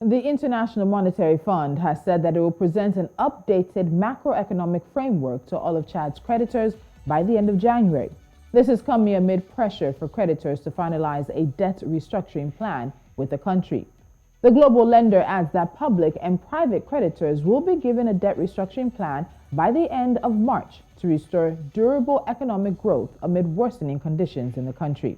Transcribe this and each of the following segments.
The International Monetary Fund has said that it will present an updated macroeconomic framework to all of Chad's creditors by the end of January. This is coming amid pressure for creditors to finalize a debt restructuring plan with the country. The global lender adds that public and private creditors will be given a debt restructuring plan by the end of March to restore durable economic growth amid worsening conditions in the country.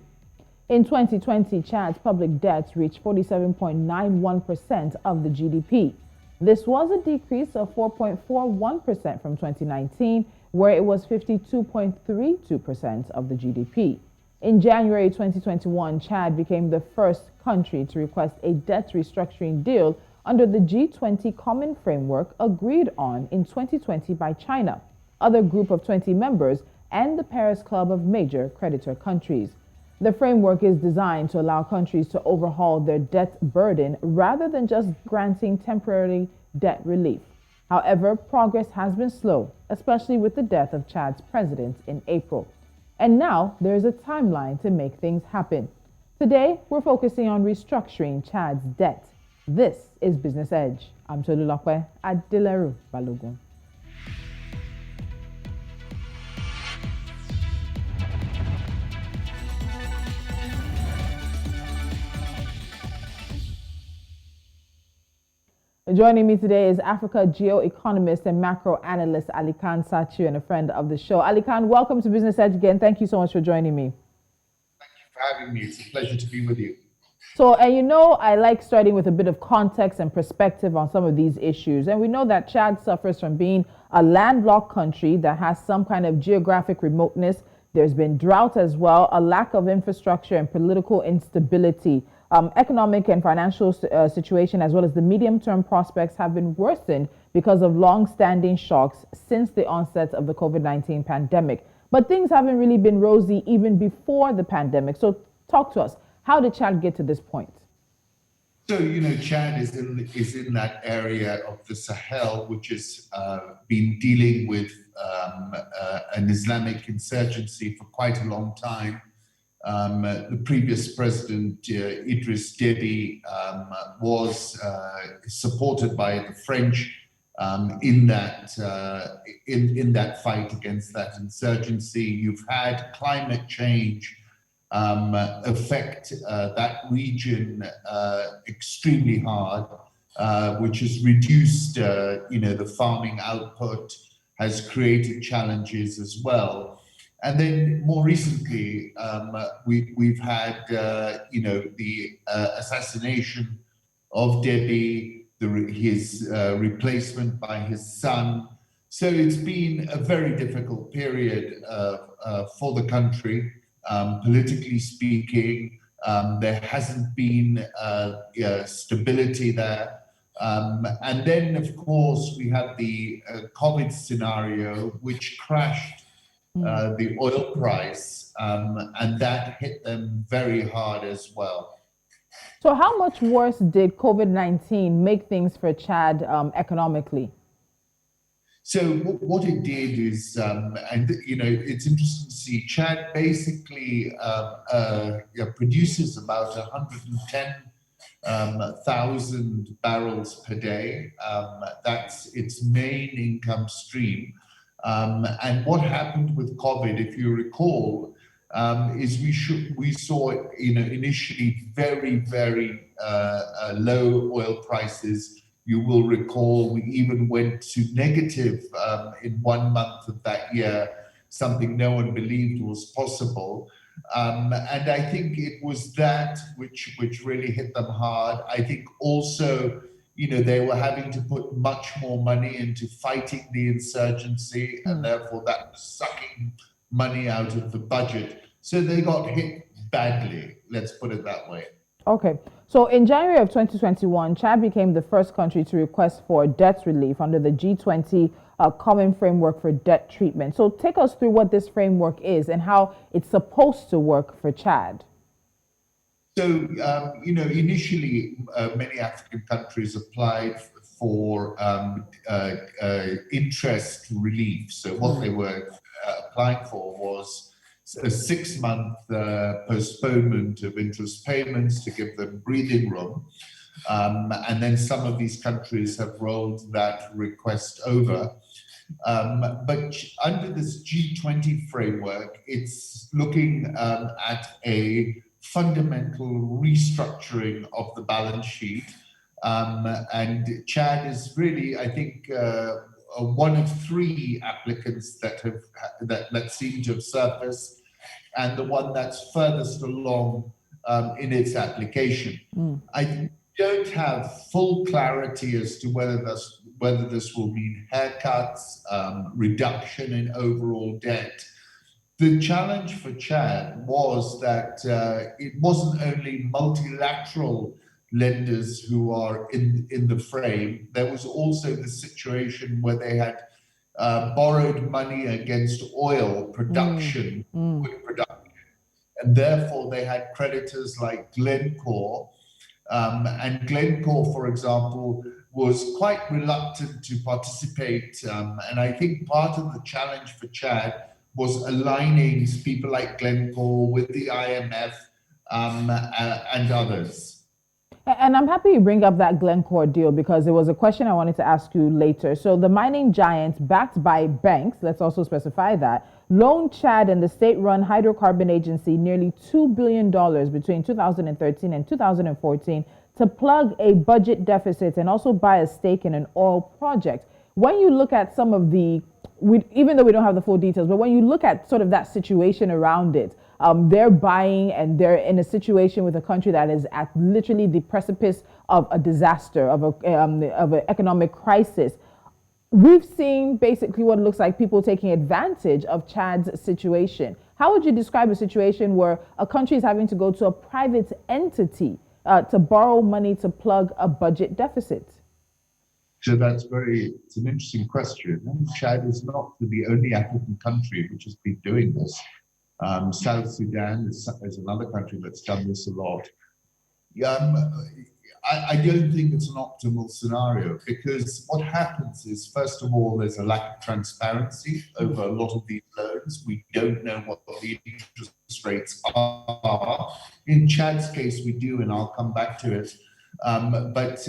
In 2020, Chad's public debt reached 47.91% of the GDP. This was a decrease of 4.41% from 2019, where it was 52.32% of the GDP. In January 2021, Chad became the first country to request a debt restructuring deal under the G20 Common Framework agreed on in 2020 by China, other group of 20 members, and the Paris Club of major creditor countries. The framework is designed to allow countries to overhaul their debt burden rather than just granting temporary debt relief. However, progress has been slow, especially with the death of Chad's president in April. And now there is a timeline to make things happen. Today, we're focusing on restructuring Chad's debt. This is Business Edge. I'm Tolulope Adeleru-Balogun. Joining me today is Africa Geo-Economist and Macro Analyst Satchu, and a friend of the show. Khan, welcome to Business Edge again. Thank you so much for joining me. Thank you for having me. It's a pleasure to be with you. So, I like starting with a bit of context and perspective on some of these issues. And we know that Chad suffers from being a landlocked country that has some kind of geographic remoteness. There's been drought as well, a lack of infrastructure and political instability. Economic and financial situation, as well as the medium-term prospects, have been worsened because of long-standing shocks since the onset of the COVID-19 pandemic. But things haven't really been rosy even before the pandemic. So talk to us. How did Chad get to this point? So, Chad is in that area of the Sahel, which has been dealing with an Islamic insurgency for quite a long time. The previous president, Idris Deby, was supported by the French in that fight against that insurgency. You've had climate change affect that region extremely hard, which has reduced, the farming output, has created challenges as well. And then more recently, we've had, the assassination of Deby, his replacement by his son. So it's been a very difficult period for the country, politically speaking. There hasn't been stability there. And then, of course, we have the COVID scenario, which crashed the oil price, and that hit them very hard as well. So how much worse did COVID-19 make things for Chad economically? So what it did is, it's interesting to see, Chad basically produces about 110,000 barrels per day. That's its main income stream. And what happened with COVID, if you recall, is we saw initially very, very low oil prices. You will recall we even went to negative in 1 month of that year, something no one believed was possible. And I think it was that which really hit them hard. I think also, they were having to put much more money into fighting the insurgency, and therefore that was sucking money out of the budget. So they got hit badly, let's put it that way. Okay. So in January of 2021, Chad became the first country to request for debt relief under the G20 Common Framework for Debt Treatment. So take us through what this framework is and how it's supposed to work for Chad. So, initially, many African countries applied for interest relief. So what they were applying for was a 6-month postponement of interest payments to give them breathing room. And then some of these countries have rolled that request over. But under this G20 framework, it's looking at a fundamental restructuring of the balance sheet. And Chad is really, I think, one of three applicants that seem to have surfaced, and the one that's furthest along in its application. I don't have full clarity as to whether this will mean haircuts, reduction in overall debt. The challenge for Chad was that it wasn't only multilateral lenders who are in the frame. There was also the situation where they had borrowed money against oil production, and therefore they had creditors like Glencore. And Glencore, for example, was quite reluctant to participate. And I think part of the challenge for Chad was aligning people like Glencore with the IMF and others. And I'm happy you bring up that Glencore deal, because it was a question I wanted to ask you later. So the mining giants, backed by banks, let's also specify that, loaned Chad and the state-run hydrocarbon agency nearly $2 billion between 2013 and 2014 to plug a budget deficit and also buy a stake in an oil project. When you look at some of the, even though we don't have the full details, but when you look at sort of that situation around it, they're buying and they're in a situation with a country that is at literally the precipice of a disaster, of an economic crisis. We've seen basically what looks like people taking advantage of Chad's situation. How would you describe a situation where a country is having to go to a private entity to borrow money to plug a budget deficit? So it's an interesting question. Chad is not the only African country which has been doing this. South Sudan is another country that's done this a lot. I don't think it's an optimal scenario, because what happens is, first of all, there's a lack of transparency over a lot of these loans. We don't know what the interest rates are. In Chad's case, we do, and I'll come back to it. But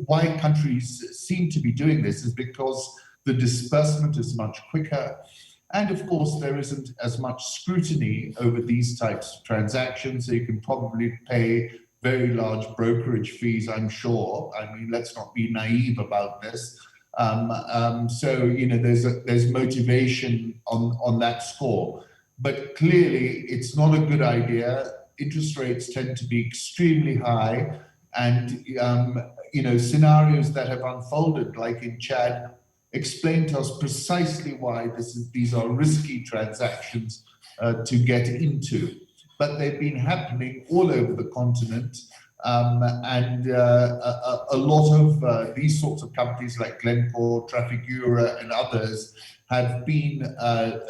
why countries seem to be doing this is because the disbursement is much quicker. And of course, there isn't as much scrutiny over these types of transactions, so you can probably pay very large brokerage fees, I'm sure. I mean, let's not be naive about this. So, there's motivation on that score. But clearly, it's not a good idea. Interest rates tend to be extremely high. And, scenarios that have unfolded, like in Chad, explain to us precisely why these are risky transactions to get into. But they've been happening all over the continent, and a lot of these sorts of companies like Glencore, Trafigura, and others have been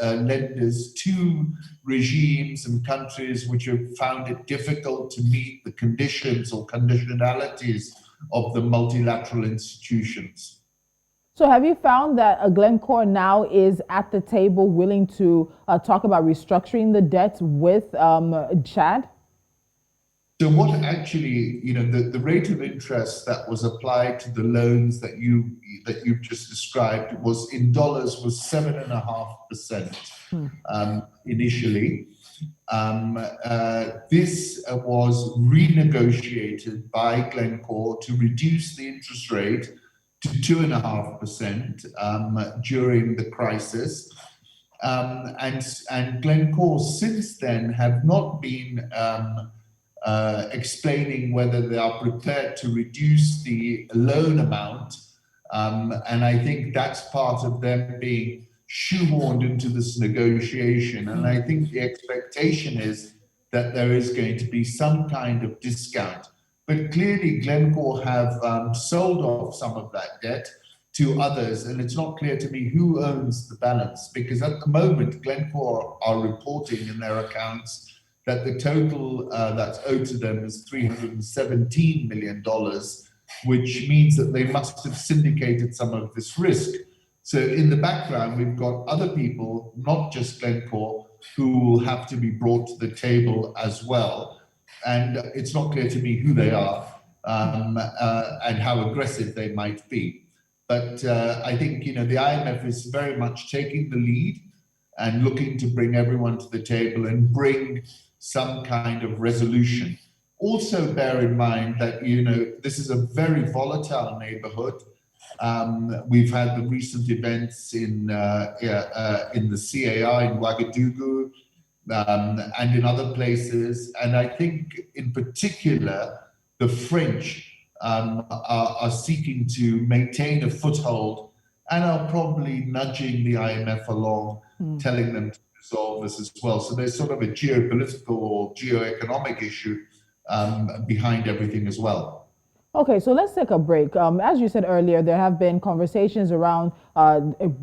lenders to regimes and countries which have found it difficult to meet the conditions or conditionalities of the multilateral institutions. So have you found that Glencore now is at the table willing to talk about restructuring the debt with Chad? So what actually, the rate of interest that was applied to the loans that you've just described was in dollars was 7.5% initially. This was renegotiated by Glencore to reduce the interest rate to 2.5% during the crisis. And Glencore since then have not been explaining whether they are prepared to reduce the loan amount. And I think that's part of them being shoehorned into this negotiation. And I think the expectation is that there is going to be some kind of discount. But clearly, Glencore have sold off some of that debt to others, and it's not clear to me who owns the balance, because at the moment, Glencore are reporting in their accounts that the total that's owed to them is $317 million, which means that they must have syndicated some of this risk. So in the background, we've got other people, not just Glencore, who will have to be brought to the table as well. And it's not clear to me who they are. and how aggressive they might be. But I think, the IMF is very much taking the lead and looking to bring everyone to the table and bring some kind of resolution. Also bear in mind that, this is a very volatile neighborhood. We've had the recent events in the CAR in Ouagadougou and in other places. And I think in particular, the French are seeking to maintain a foothold and are probably nudging the IMF along, telling them to resolve this as well. So there's sort of a geopolitical or geo-economic issue behind everything as well. Okay, so let's take a break. As you said earlier, there have been conversations around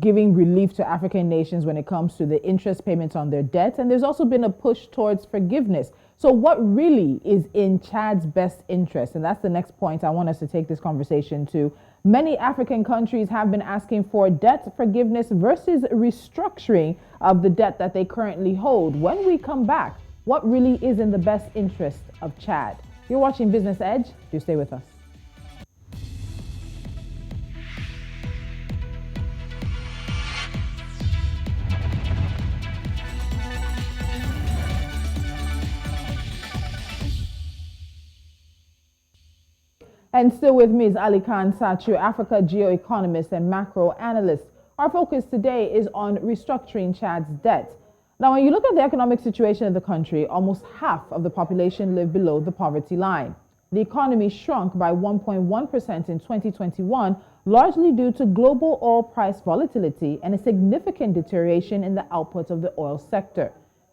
giving relief to African nations when it comes to the interest payments on their debt, and there's also been a push towards forgiveness. So what really is in Chad's best interest? And that's the next point I want us to take this conversation to. Many African countries have been asking for debt forgiveness versus restructuring of the debt that they currently hold. When we come back, what really is in the best interest of Chad? You're watching Business Edge. Do stay with us. And still with me is Ali Khan Satchu, Africa Geo-Economist and Macro Analyst. Our focus today is on restructuring Chad's debt. Now, when you look at the economic situation of the country, almost half of the population live below the poverty line. The economy shrunk by 1.1% in 2021, largely due to global oil price volatility and a significant deterioration in the output of the oil sector.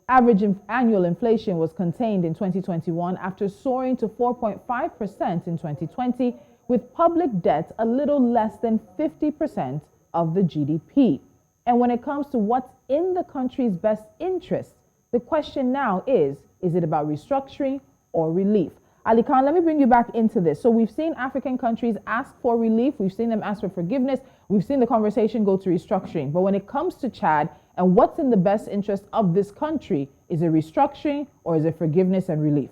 Average annual inflation was contained in 2021 after soaring to 4.5% in 2020, with public debt a little less than 50% of the GDP. And when it comes to what's in the country's best interest, the question now is it about restructuring or relief? Ali Khan, let me bring you back into this. So we've seen African countries ask for relief. We've seen them ask for forgiveness. We've seen the conversation go to restructuring. But when it comes to Chad and what's in the best interest of this country, is it restructuring or is it forgiveness and relief?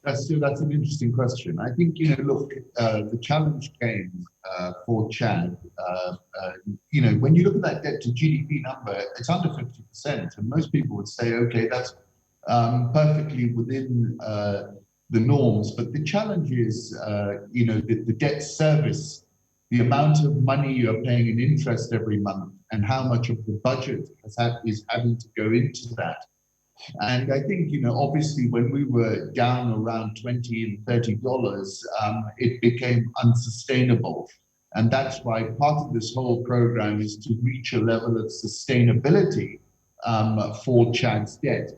That's an interesting question. I think, look, the challenge came for Chad. When you look at that debt to GDP number, it's under 50%. And most people would say, okay, that's perfectly within the norms. But the challenge is, the debt service, the amount of money you're paying in interest every month and how much of the budget is having to go into that. And I think, obviously when we were down around $20 and $30, it became unsustainable. And that's why part of this whole program is to reach a level of sustainability for Chad's debt.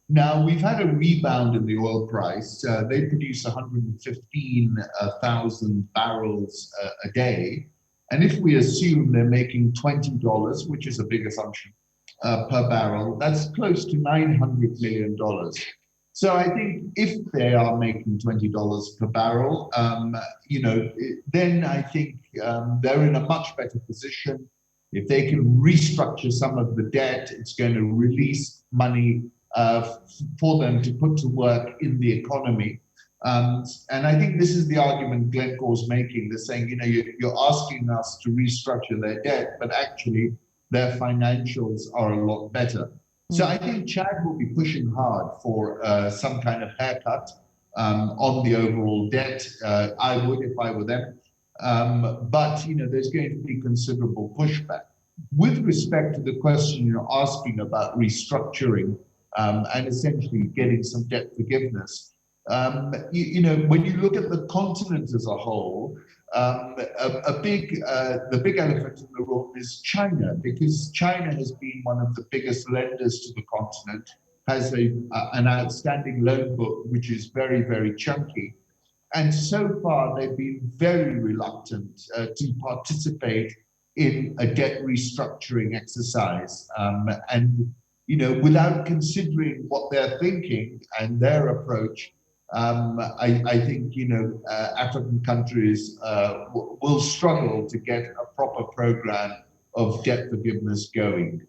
Now, we've had a rebound in the oil price. They produce 115,000 barrels a day. And if we assume they're making $20, which is a big assumption, per barrel, that's close to $900 million. So I think if they are making $20 per barrel, then I think they're in a much better position. If they can restructure some of the debt, it's going to release money for them to put to work in the economy. And I think this is the argument Glencore's making. They're saying, you're asking us to restructure their debt, but actually their financials are a lot better. So I think Chad will be pushing hard for some kind of haircut on the overall debt. I would if I were them. But, there's going to be considerable pushback. With respect to the question you're asking about restructuring and essentially getting some debt forgiveness, when you look at the continent as a whole, the big elephant in the room is China, because China has been one of the biggest lenders to the continent, has an outstanding loan book which is very, very chunky. And so far, they've been very reluctant to participate in a debt restructuring exercise. Without considering what they're thinking and their approach, I think, African countries will struggle to get a proper program of debt forgiveness going.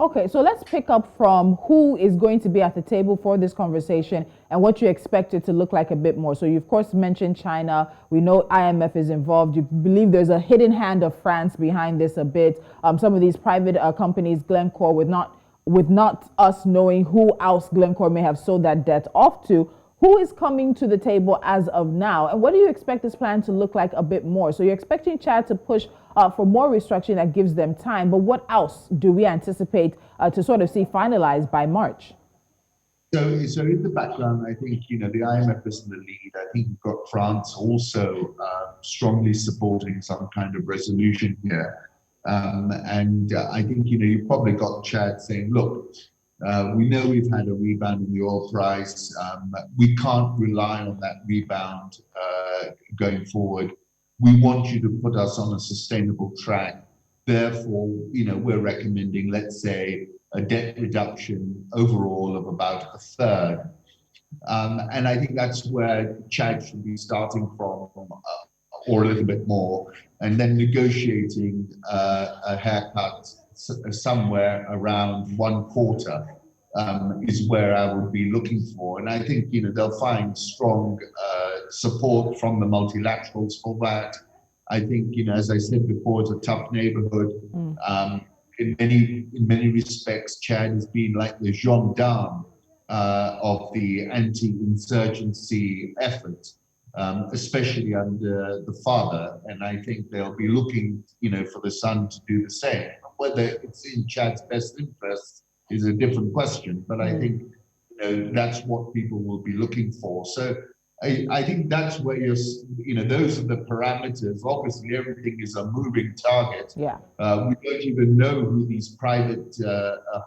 Okay, so let's pick up from who is going to be at the table for this conversation and what you expect it to look like a bit more. So you of course mentioned China. We know IMF is involved. You believe there's a hidden hand of France behind this a bit. Some of these private companies, Glencore, with not us knowing who else Glencore may have sold that debt off to. Who is coming to the table as of now? And what do you expect this plan to look like a bit more? So you're expecting Chad to push for more restructuring that gives them time, but what else do we anticipate to sort of see finalized by March? So in the background, I think, the IMF is in the lead. I think you've got France also strongly supporting some kind of resolution here. And I think, you probably got Chad saying, look, we know we've had a rebound in the oil price. We can't rely on that rebound going forward. We want you to put us on a sustainable track. Therefore, we're recommending, let's say, a debt reduction overall of about a third. And I think that's where Chad should be starting from, or a little bit more, and then negotiating a haircut somewhere around 1/4 is where I would be looking for. And I think, they'll find strong support from the multilaterals for that. I think, as I said before, it's a tough neighborhood. In many respects, Chad has been like the gendarme of the anti-insurgency effort, especially under the father. And I think they'll be looking, for the son to do the same. Whether it's in Chad's best interest is a different question, but I think, that's what people will be looking for. So I think that's where those are the parameters. Obviously, everything is a moving target. Yeah. We don't even know who these private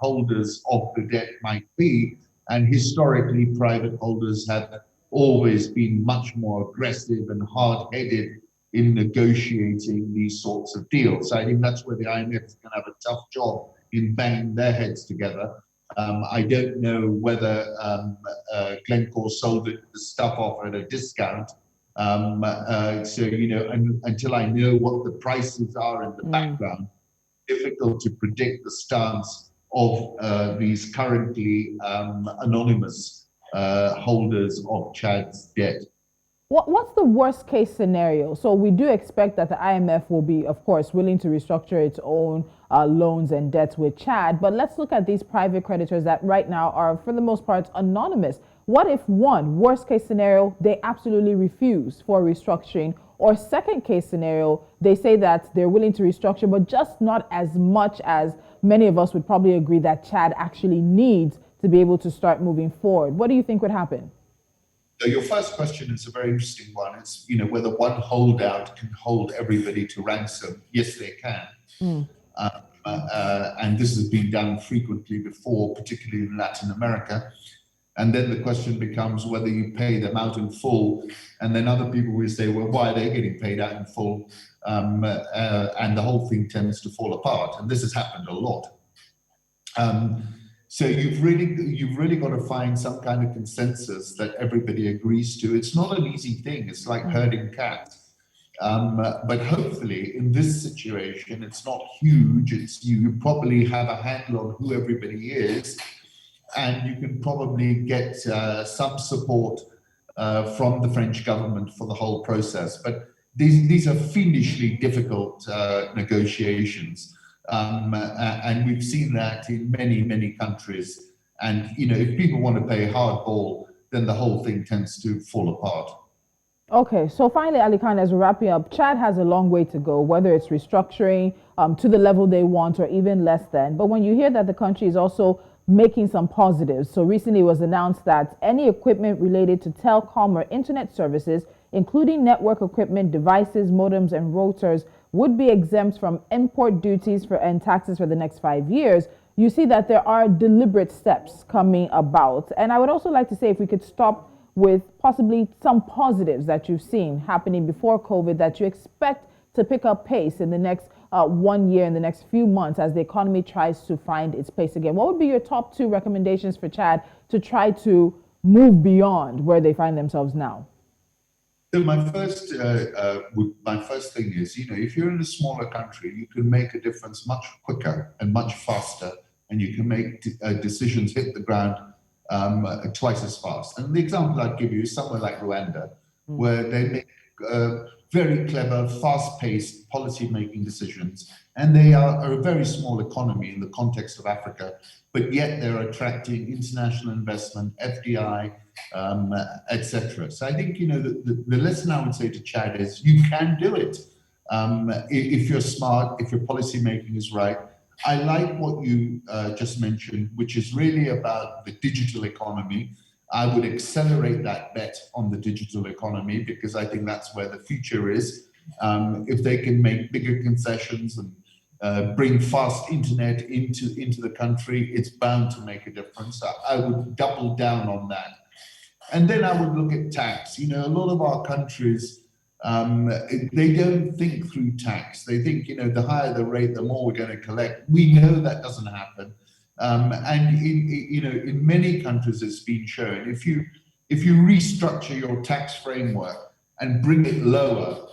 holders of the debt might be. And historically, private holders have always been much more aggressive and hard-headed in negotiating these sorts of deals. So I think that's where the IMF is going to have a tough job in banging their heads together. I don't know whether Glencore sold the stuff off at a discount. So, until I know what the prices are in the background, difficult to predict the stance of these currently anonymous holders of Chad's debt. What's the worst case scenario? So we do expect that the IMF will be, of course, willing to restructure its own loans and debts with Chad. But let's look at these private creditors that right now are, for the most part, anonymous. What if one, worst case scenario, they absolutely refuse for restructuring? Or second case scenario, they say that they're willing to restructure, but just not as much as many of us would probably agree that Chad actually needs to be able to start moving forward. What do you think would happen? So your first question is a very interesting one. It's, whether one holdout can hold everybody to ransom. Yes, they can. And this has been done frequently before, particularly in Latin America. And then the question becomes whether you pay them out in full. And then other people will say, well, why are they getting paid out in full? And the whole thing tends to fall apart. And this has happened a lot. So you've really got to find some kind of consensus that everybody agrees to. It's not an easy thing. It's like herding cats. But hopefully in this situation, it's not huge. You probably have a handle on who everybody is, and you can probably get some support from the French government for the whole process. But these are fiendishly difficult negotiations. And we've seen that in many, many countries. And, if people want to play hardball, then the whole thing tends to fall apart. Okay, so finally, Ali Khan, as we're wrapping up, Chad has a long way to go, whether it's restructuring to the level they want or even less than. But when you hear that the country is also making some positives, so recently it was announced that any equipment related to telecom or internet services, including network equipment, devices, modems, and routers, would be exempt from import duties and taxes for the next 5 years. You see that there are deliberate steps coming about. And I would also like to say, if we could stop with possibly some positives that you've seen happening before COVID that you expect to pick up pace in the next 1 year, in the next few months, as the economy tries to find its pace again. What would be your top 2 recommendations for Chad to try to move beyond where they find themselves now? So my first thing is, if you're in a smaller country, you can make a difference much quicker and much faster, and you can make decisions hit the ground twice as fast. And the example I'd give you is somewhere like Rwanda, where they make very clever, fast-paced policy-making decisions, and they are a very small economy in the context of Africa, but yet they're attracting international investment, FDI, etc. So I think the lesson I would say to Chad is you can do it if you're smart, if your policy-making is right. I like what you just mentioned, which is really about the digital economy. I would accelerate that bet on the digital economy because I think that's where the future is. If they can make bigger concessions and bring fast internet into the country, it's bound to make a difference. I would double down on that. And then I would look at tax. A lot of our countries, they don't think through tax. They think, the higher the rate, the more we're going to collect. We know that doesn't happen. And in many countries, it's been shown if you restructure your tax framework and bring it lower,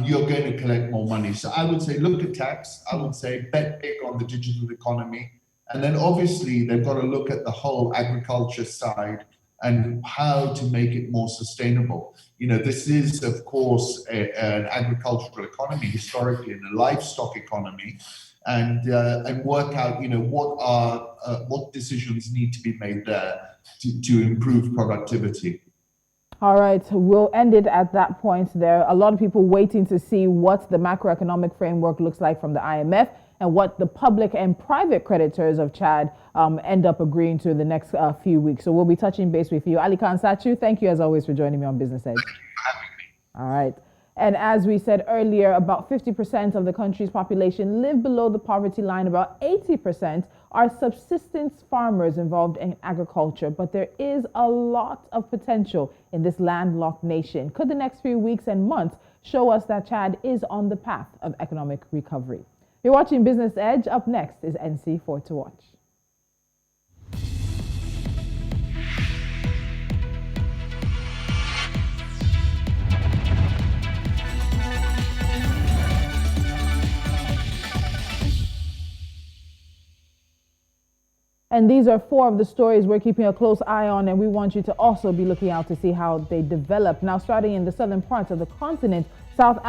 you're going to collect more money. So I would say look at tax. I would say bet big on the digital economy, and then obviously they've got to look at the whole agriculture side and how to make it more sustainable. This is, of course, an agricultural economy historically and a livestock economy. And work out, what decisions need to be made there to improve productivity. All right, we'll end it at that point there. A lot of people waiting to see what the macroeconomic framework looks like from the IMF and what the public and private creditors of Chad end up agreeing to the next few weeks. So we'll be touching base with you. Ali Khan Satchu, thank you as always for joining me on Business Edge. Thank you for having me. All right. And as we said earlier, about 50% of the country's population live below the poverty line. About 80% are subsistence farmers involved in agriculture. But there is a lot of potential in this landlocked nation. Could the next few weeks and months show us that Chad is on the path of economic recovery? You're watching Business Edge. Up next is NC4 to watch. And these are four of the stories we're keeping a close eye on, and we want you to also be looking out to see how they develop. Now, starting in the southern parts of the continent, South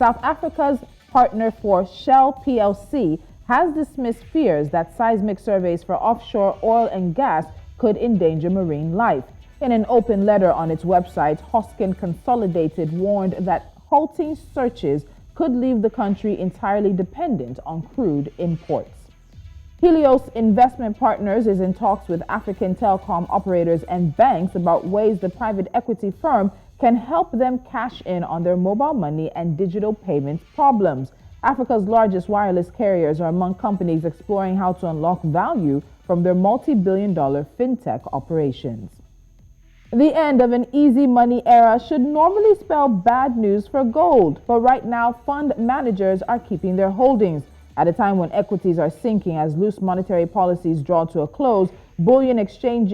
Africa's partner for Shell PLC has dismissed fears that seismic surveys for offshore oil and gas could endanger marine life. In an open letter on its website, Hoskin Consolidated warned that halting searches could leave the country entirely dependent on crude imports. Helios Investment Partners is in talks with African telecom operators and banks about ways the private equity firm can help them cash in on their mobile money and digital payments problems. Africa's largest wireless carriers are among companies exploring how to unlock value from their multi-billion-dollar fintech operations. The end of an easy money era should normally spell bad news for gold, but right now fund managers are keeping their holdings. At a time when equities are sinking as loose monetary policies draw to a close, bullion exchange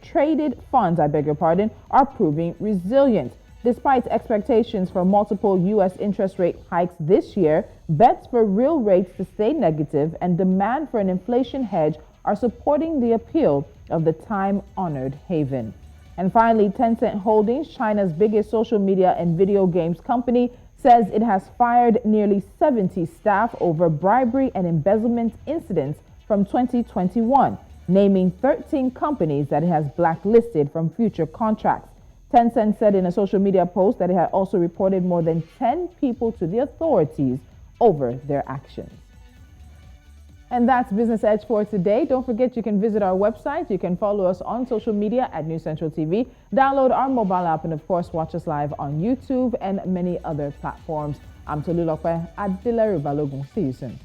traded funds, are proving resilient. Despite expectations for multiple U.S. interest rate hikes this year, bets for real rates to stay negative and demand for an inflation hedge are supporting the appeal of the time-honored haven. And finally, Tencent Holdings, China's biggest social media and video games company, says it has fired nearly 70 staff over bribery and embezzlement incidents from 2021, naming 13 companies that it has blacklisted from future contracts. Tencent said in a social media post that it had also reported more than 10 people to the authorities over their actions. And that's Business Edge for today. Don't forget you can visit our website. You can follow us on social media at News Central TV. Download our mobile app and, of course, watch us live on YouTube and many other platforms. I'm Tolulope Adeleru-Balogun. See you soon.